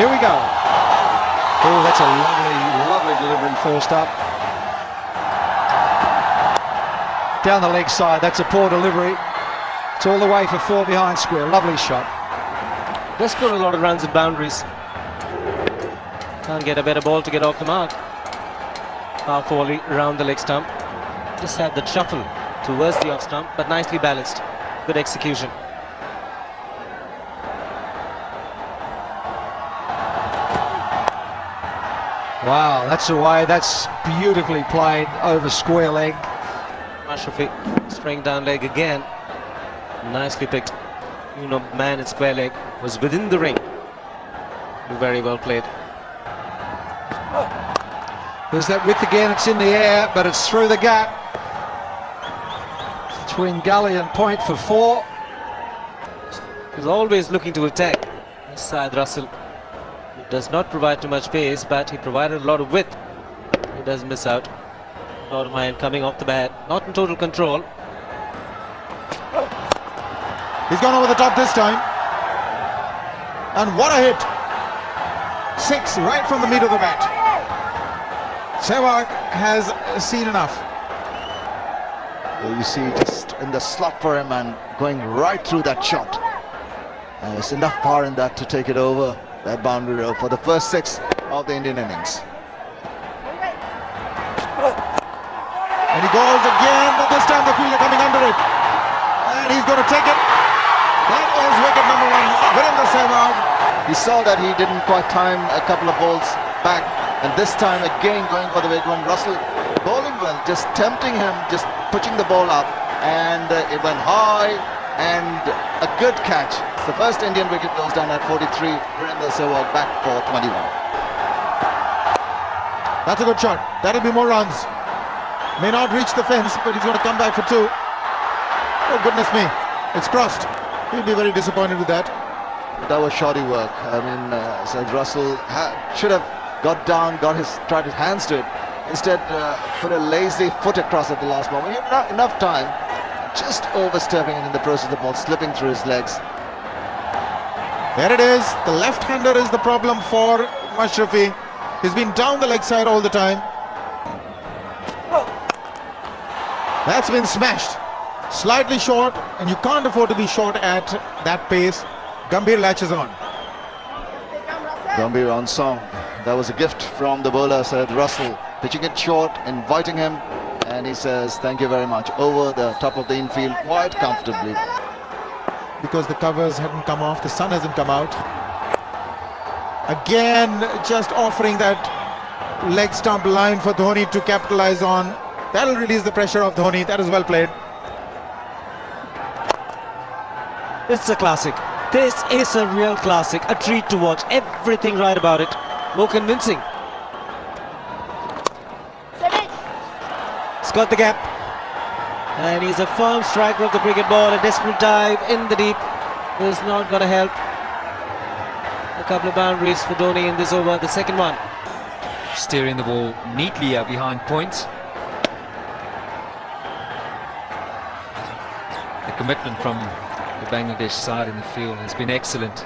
Here we go. Oh, that's a lovely delivery first up. Down the leg side, that's a poor delivery. It's all the way for 4 behind square. Lovely shot. They scored a lot of runs at boundaries. Can't get a better ball to get off the mark. Half volley around the leg stump. Just had the shuffle towards the off stump, but nicely balanced. Good execution. Wow, that's away. That's beautifully played over square leg. Ashraful straying down leg again. Nicely picked. You know, man in square leg was within the ring. Very well played. There's that width again. It's in the air, but it's through the gap between gully and point for 4. He's always looking to attack. This side Russell does not provide too much pace, but he provided a lot of width. He doesn't miss out. A lot of mind coming off the bat. Not in total control. He's gone over the top this time. And what a hit. 6 right from the meat of the bat. Sehwag has seen enough. You see, just in the slot for him and going right through that shot. There's enough power in that to take it over that boundary row for the first 6 of the Indian innings. And he goes again, but this time the fielder coming under it. And he's going to take it. That is wicket number 1, Virendra Sehwag. He saw that he didn't quite time a couple of balls back, and this time again going for the big one. Russell bowling well, just tempting him, just pushing the ball up, and it went high, and a good catch. The first Indian wicket goes down at 43. Virendra Sehwag back for 21. That's a good shot. That'll be more runs. May not reach the fence, but he's going to come back for 2. Oh goodness me, it's crossed. He'll be very disappointed with that. But that was shoddy work. I mean, said Russell should have got down, tried his hands to it. Instead, put a lazy foot across at the last moment. He had not enough time, just overstepping and in the process the ball slipping through his legs. There it is. The left-hander is the problem for Ashraful. He's been down the leg side all the time. That's been smashed. Slightly short, and you can't afford to be short at that pace. Gambhir latches on. Gambhir on song. That was a gift from the bowler, said Russell. Pitching it short, inviting him, and he says thank you very much. Over the top of the infield quite comfortably. Because the covers hadn't come off, the sun hasn't come out. Again, just offering that leg stump line for Dhoni to capitalize on. That'll release the pressure of Dhoni. That is well played. It's a classic. This is a real classic. A treat to watch. Everything right about it. More convincing. He's got the gap. And he's a firm striker of the cricket ball. A desperate dive in the deep is not going to help. A couple of boundaries for Dhoni in this over, the second one. Steering the ball neatly out behind point. The commitment from the Bangladesh side in the field has been excellent.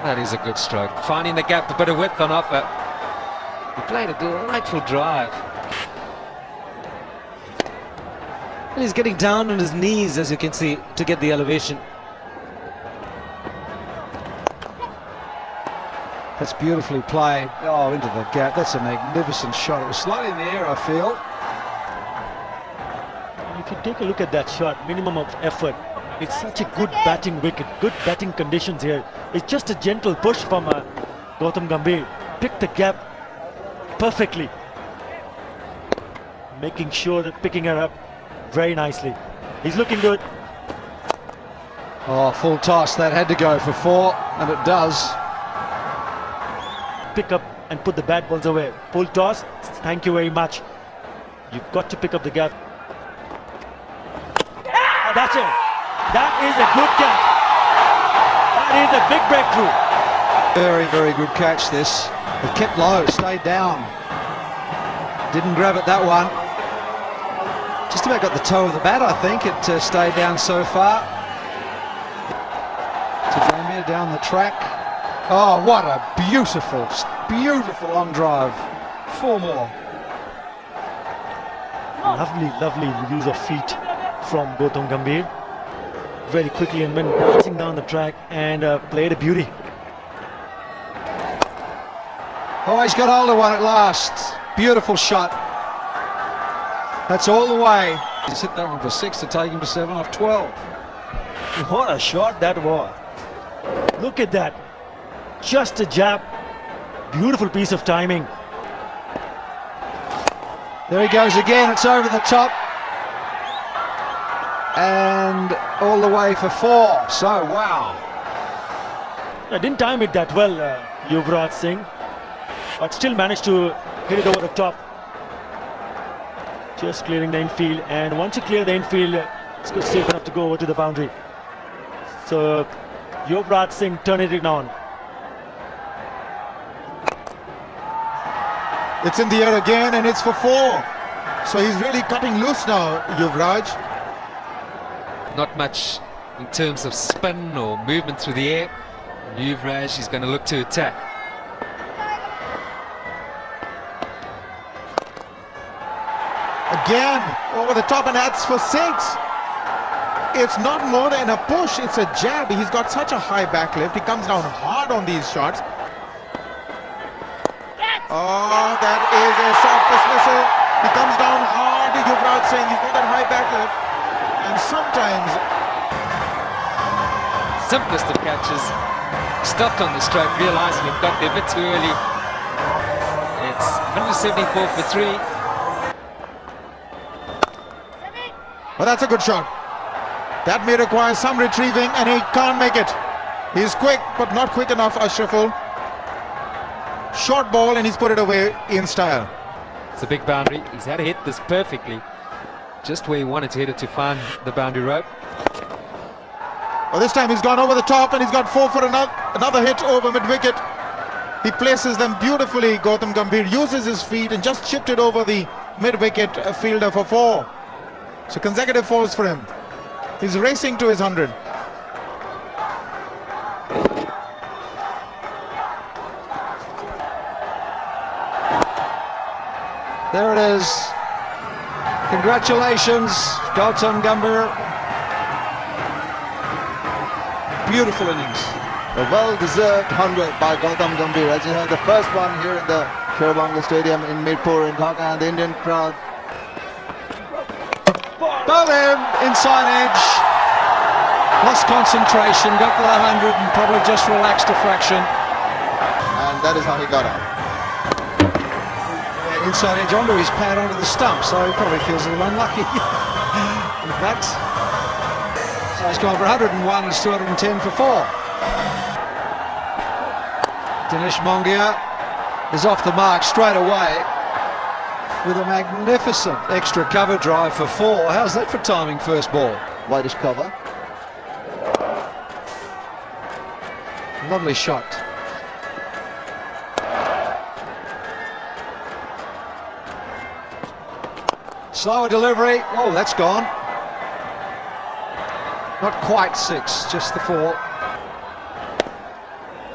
That is a good stroke. Finding the gap, a bit of width on offer. He played a delightful drive. And he's getting down on his knees, as you can see, to get the elevation. That's beautifully played. Oh, into the gap. That's a magnificent shot. It was slightly in the air, I feel. If you take a look at that shot, minimum of effort. It's such a good batting wicket, good batting conditions here. It's just a gentle push from Gautam Gambhir. Picked the gap perfectly. Making sure that picking her up very nicely. He's looking good. Oh, full toss. That had to go for 4, and it does. Pick up and put the bad balls away. Full toss. Thank you very much. You've got to pick up the gap. That's it. That is a good catch. That is a big breakthrough. Very, very good catch this. It kept low, stayed down. Didn't grab it that one. Just about got the toe of the bat, I think. It stayed down so far. To Gambhir down the track. Oh, what a beautiful, beautiful long drive. 4 more. Lovely, lovely use of feet from Gautam Gambhir. Very quickly and went dancing down the track and played a beauty. Oh, he's got hold of one at last. Beautiful shot. That's all the way. He's hit that one for 6 to take him to 7 off 12. What a shot that was. Look at that. Just a jab. Beautiful piece of timing. There he goes again. It's over the top. And all the way for 4. So, wow. I didn't time it that well, Yuvraj Singh, but still managed to hit it over the top. Just clearing the infield, and once you clear the infield, it's good, safe enough to go over to the boundary. So, Yuvraj Singh turning it on. It's in the air again, and it's for 4. So he's really cutting loose now, Yuvraj. Not much in terms of spin or movement through the air. Yuvraj is going to look to attack. Again, over the top, and that's for 6. It's not more than a push, it's a jab. He's got such a high back lift. He comes down hard on these shots. Oh, that is a soft dismissal. He comes down hard, Yuvraj Singh. He's got that high back lift. And sometimes... Simplest of catches. Stopped on the stroke, realising it got there a bit too early. It's 174 for 3. Well, that's a good shot. That may require some retrieving, and he can't make it. He's quick, but not quick enough, Ashraful. Short ball, and he's put it away in style. It's a big boundary. He's had to hit this perfectly. Just where he wanted to hit it to find the boundary rope. Well, this time he's gone over the top, and he's got 4 for another hit over mid-wicket. He places them beautifully. Gautam Gambhir uses his feet and just chipped it over the mid-wicket fielder for 4. So consecutive 4s for him. He's racing to his 100. There it is. Congratulations, Gautam Gambhir. Beautiful innings. A well-deserved 100 by Gautam Gambhir. As you heard, the first one here in the Sherabangla Stadium in Mirpur in Dhaka, and the Indian crowd. Bowled him, inside edge. Lost concentration, got to the 100 and probably just relaxed a fraction. And that is how he got out. Inside edge onto his pad, onto the stump, so he probably feels a little unlucky with that. So he's gone for 101, he's 210 for 4. Dinesh Mongia is off the mark straight away with a magnificent extra cover drive for 4. How's that for timing first ball? Whitish cover. Lovely shot. Slower delivery. Oh, that's gone. Not quite 6, just the 4.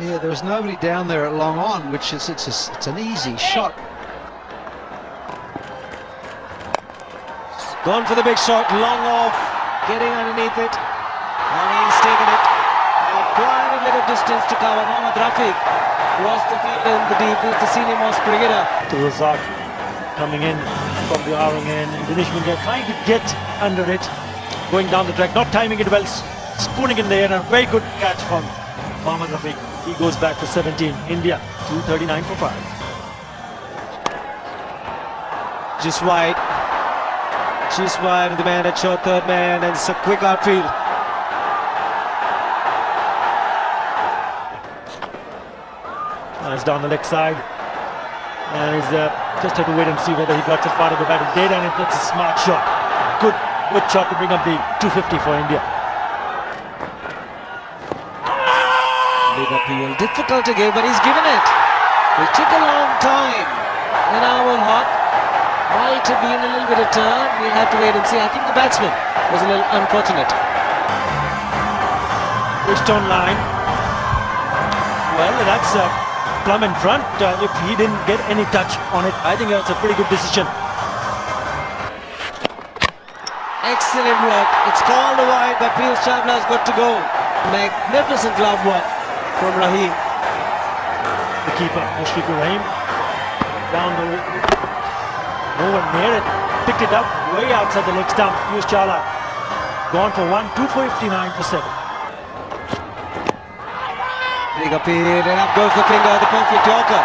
Yeah, there was nobody down there at long on, which is it's an easy shot. Gone for the big shot, long off, getting underneath it, and he's taken it. Quite a bit of distance to cover. Mohammad Rafiq was the fielder in the deep, who's the senior most cricketer. To Razak coming in from the Arang end. Dinesh Mongia trying to get under it, going down the track, not timing it well, spooning in the air, and a very good catch from Mohammad Rafiq. He goes back to 17. India 239 for 5. Just wide. Just wide of the man at short, third man, and it's a quick outfield. It's down the leg side, and he's just have to wait and see whether he got some part of the batting data, and it's a smart shot. Good shot to bring up the 250 for India. Big appeal, difficult to give, but he's given it. It took a long time. And now we'll hot. Why might have been a little bit of turn. We'll have to wait and see. I think the batsman was a little unfortunate. Pushed on line. Well, that's plumb in front. If he didn't get any touch on it, I think that's a pretty good decision. Excellent work. It's called a wide, but Piyush Chawla has got to go. Magnificent glove work from Rahim. The keeper, Ashraful Rahim, down the nowhere near it, picked it up way outside the leg stump. Piyush Chawla gone for 1, 2 for 59 for 7. Big appeal, and up goes the finger, the perfect Yorker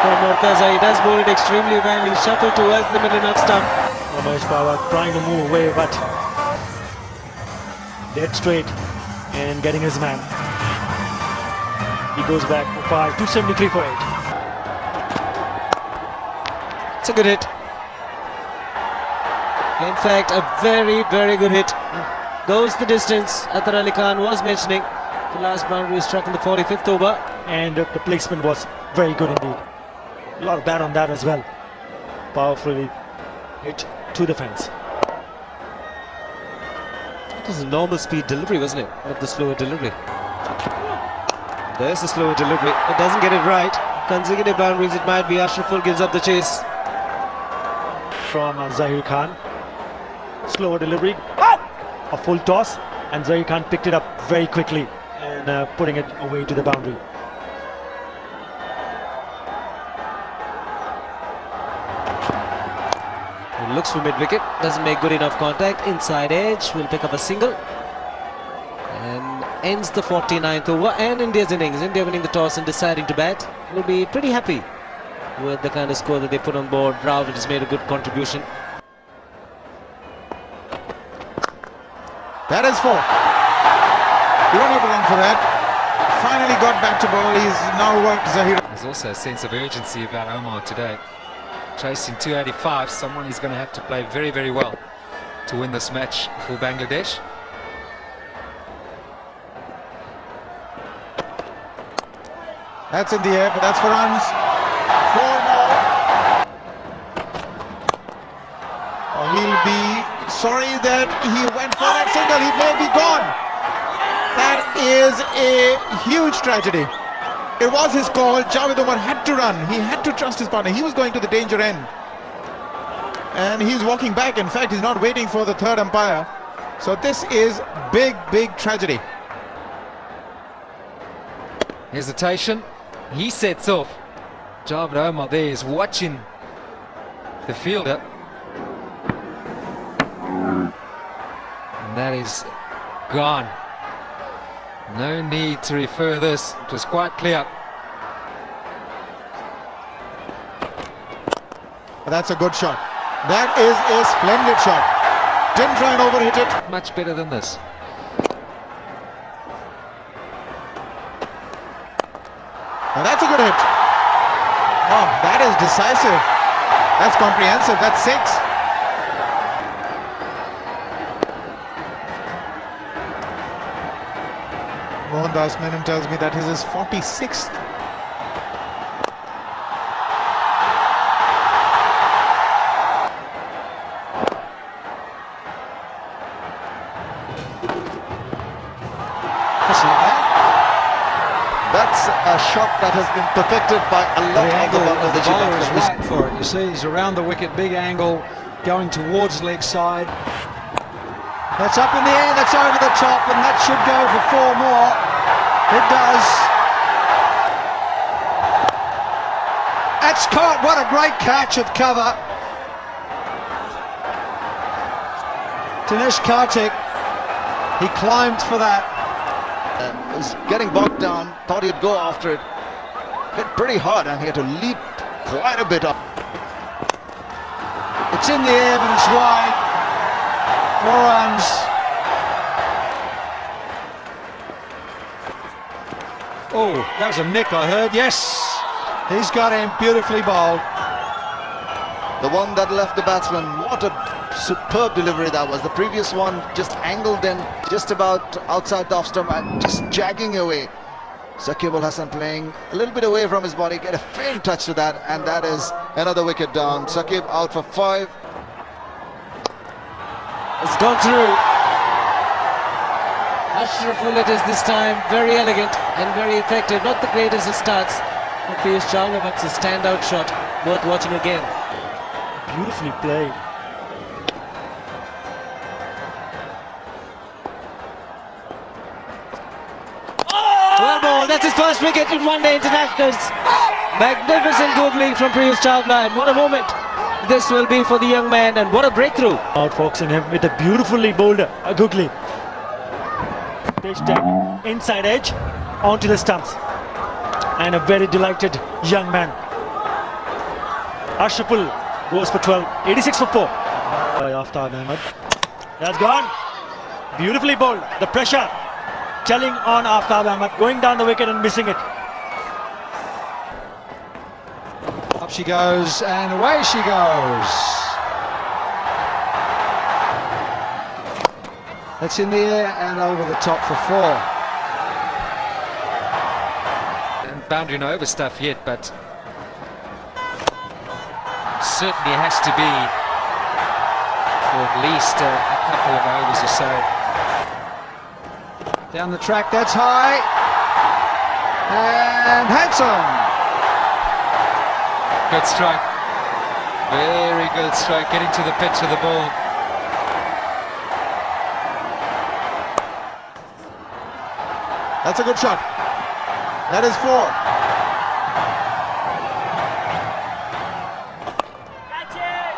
from Mortaza. He does bowl it extremely well. He shuffled towards the middle of stump. Ramesh Powar trying to move away, but dead straight and getting his man. He goes back for 5, 273 for 8. It's a good hit. In fact, a very, very good hit. Goes the distance. Zaheer Khan was mentioning the last boundary struck in the 45th over. And the placement was very good indeed. A lot of bat on that as well. Powerfully hit to the fence. It was a normal speed delivery, wasn't it? Not the slower delivery. There's the slower delivery. It doesn't get it right. Consecutive boundaries, it might be. Ashraful gives up the chase. From Zaheer Khan. Slower delivery. A full toss. And Zaheer Khan picked it up very quickly and putting it away to the boundary. He looks for mid-wicket. Doesn't make good enough contact. Inside edge. Will pick up a single. And ends the 49th over and India's innings. India winning the toss and deciding to bat. Will be pretty happy with the kind of score that they put on board. Dravid has made a good contribution. That is 4. You don't have to run for that. Finally got back to ball. He's now worked Zaheer. There's also a sense of urgency about Omar today. Chasing 285, someone is going to have to play very, very well to win this match for Bangladesh. That's in the air, but that's for runs. 4 more. He'll be sorry that he went for that single. He may be gone. That is a huge tragedy. It was his call. Javed Umar had to run. He had to trust his partner. He was going to the danger end. And he's walking back. In fact, he's not waiting for the third umpire. So this is big, big tragedy. Hesitation. He sets off. Javed Omar there is watching the fielder. And that is gone. No need to refer this. It was quite clear. That's a good shot. That is a splendid shot. Didn't try and overhit it. Much better than this. Now that's a good hit. Oh, that is decisive. That's comprehensive. That's 6. Mohandas Menon tells me that his is 46th. That's a shot that has been perfected by a lot of the bowler is batsmen. right for it. You see, he's around the wicket, big angle, going towards leg side. That's up in the air, that's over the top, and that should go for 4 more. It does. That's caught. What a great catch at cover. Dinesh Karthik, he climbed for that. Was getting bogged down, thought he'd go after it. Hit pretty hard and he had to leap quite a bit up. It's in the air, but it's wide. 4 runs. Oh, that was a nick, I heard. Yes, he's got him beautifully bowled. The one that left the batsman, what a superb delivery that was. The previous one just angled in just about outside the off stump and just jagging away. Shakib Al Hasan playing a little bit away from his body, get a faint touch to that, and that is Another wicket down. Saqib out for 5. It's gone through. Ashraful it is this time. Very elegant and very effective. Not the greatest of starts for Piyush Chawla, but it's a standout shot. Worth watching again. Beautifully played. Well ball, that's his first wicket in one-day internationals. Magnificent googly from Piyush Chawla, and what a moment this will be for the young man, and what a breakthrough. Outfoxing him with a beautifully bowled googly. Pitched inside edge onto the stumps. And a very delighted young man. Ashraful goes for 12, 86 for 4. By Aftab Ahmed. That's gone. Beautifully bowled. The pressure telling on Aftab Ahmed, going down the wicket and missing it. Up she goes, and away she goes. That's in the air and over the top for 4. And boundary no over stuff yet, but certainly has to be for at least a couple of overs or so. Down the track, that's high. And handsome. Good strike. Very good strike, getting to the pitch of the ball. That's a good shot. That is 4.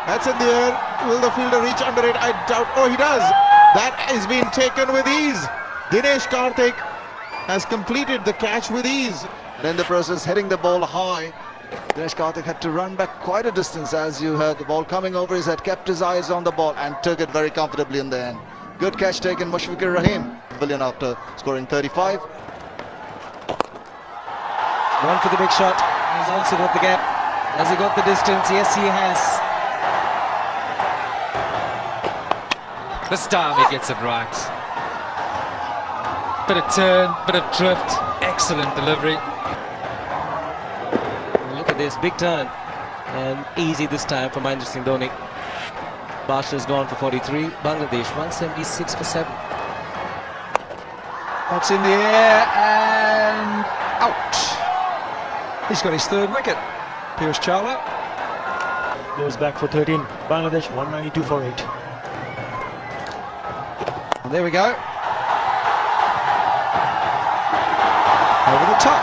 That's in the air. Will the fielder reach under it? I doubt. Oh, he does. That is being taken with ease. Dinesh Karthik has completed the catch with ease. And in the process, hitting the ball high. Dinesh Karthik had to run back quite a distance, as you heard. The ball coming over his head, kept his eyes on the ball and took it very comfortably in the end. Good catch taken, Mushfiqur Rahim. Pavilion after scoring 35. One for the big shot. He's also got the gap. Has he got the distance? Yes, he has. This time he gets it right. Bit of turn, bit of drift, excellent delivery. Look at this, big turn. And easy this time for Mahendra Singh Dhoni. Basha's gone for 43. Bangladesh 176 for 7. That's in the air and out. He's got his 3rd wicket. Piyush Chawla. Goes back for 13. Bangladesh 192 for 8. And there we go. Over the top.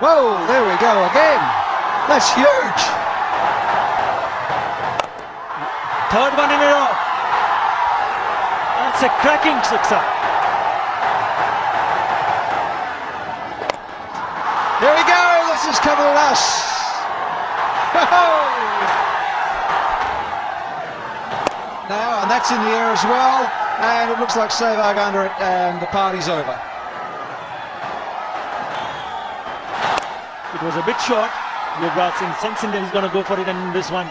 Whoa, there we go again. That's huge. 3rd one in a row. That's a cracking sixer. There we go. This is coming at us. Now, and that's in the air as well. And it looks like Sehwag under it, and the party's over. It was a bit short. Yuvraj Singh sensing that he's going to go for it, and this one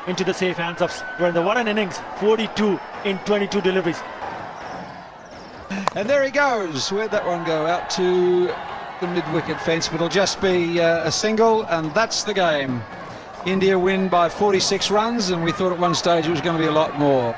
into the safe hands of Surendra. What an innings. 42 in 22 deliveries. And there he goes. Where'd that one go? Out to the mid-wicket fence, but it'll just be a single, and that's the game. India win by 46 runs, and we thought at one stage it was going to be a lot more.